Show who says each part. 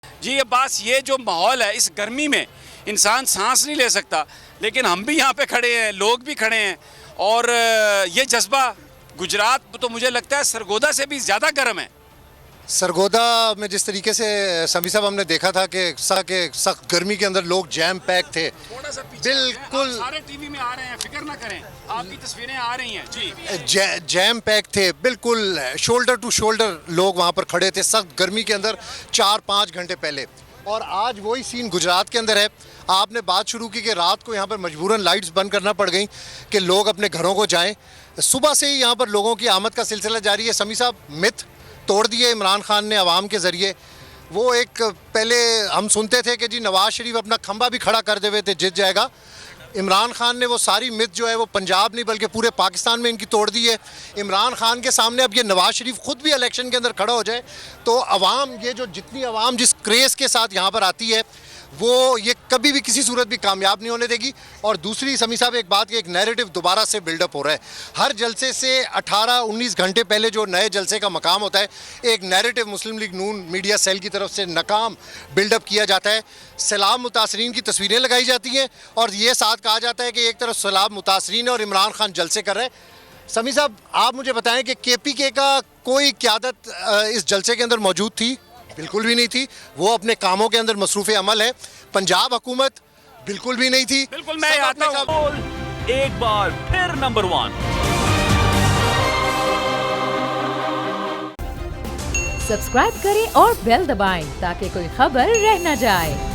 Speaker 1: जी अब्बास, ये जो माहौल है, इस गर्मी में इंसान सांस नहीं ले सकता, लेकिन हम भी यहाँ पे खड़े हैं, लोग भी खड़े हैं और ये जज्बा गुजरात तो मुझे लगता है सरगोदा से भी ज़्यादा गर्म है।
Speaker 2: सरगोदा में जिस तरीके से समी साहब हमने देखा था कि सख्त गर्मी के अंदर लोग जैम पैक थे।
Speaker 1: थोड़ा सा पीछे
Speaker 2: बिल्कुल।
Speaker 1: आप सारे टीवी में आ रहे हैं, फिक्र ना करें, आपकी तस्वीरें आ रही हैं जी।
Speaker 2: जैम पैक थे, बिल्कुल शोल्डर टू शोल्डर लोग वहाँ पर खड़े थे सख्त गर्मी के अंदर 4-5 घंटे पहले। और आज वही सीन गुजरात के अंदर है। आपने बात शुरू की कि रात को यहाँ पर मजबूरन लाइट्स बंद करना पड़ गई कि लोग अपने घरों को जाएं। सुबह से ही यहाँ पर लोगों की आमद का सिलसिला जारी है। समी साहब, मिथ तोड़ दिए इमरान खान ने अवाम के ज़रिए। वो एक पहले हम सुनते थे कि जी नवाज शरीफ अपना खंबा भी खड़ा कर देवे थे जीत जाएगा। इमरान खान ने वो सारी मिथ जो है वो पंजाब नहीं बल्कि पूरे पाकिस्तान में इनकी तोड़ दी है। इमरान खान के सामने अब ये नवाज शरीफ खुद भी इलेक्शन के अंदर खड़ा हो जाए तो अवाम, ये जो जितनी अवाम जिस क्रेज़ के साथ यहाँ पर आती है वो ये कभी भी किसी सूरत भी कामयाब नहीं होने देगी। और दूसरी समी साहब, एक बात कि एक नैरेटिव दोबारा से बिल्डअप हो रहा है। हर जलसे से 18-19 घंटे पहले जो नए जलसे का मकाम होता है, एक नैरेटिव मुस्लिम लीग नून मीडिया सेल की तरफ से नाकाम बिल्डअप किया जाता है। सैलाब मुतासरीन की तस्वीरें लगाई जाती हैं और ये साथ कहा जाता है कि एक तरफ सैलाब मुतासरीन है और इमरान खान जलसे कर रहे हैं। समी साहब, आप मुझे बताएं कि KPK का कोई क़यादत इस जलसे के अंदर मौजूद थी? बिल्कुल भी नहीं थी। वो अपने कामों के अंदर मसरूफ़ अमल है। पंजाब हुकूमत बिल्कुल भी नहीं थी।
Speaker 1: बिल्कुल, मैं आता हूँ।
Speaker 3: एक बार फिर नंबर 1।
Speaker 4: सब्सक्राइब करें और बेल दबाएं ताकि कोई खबर रह न जाए।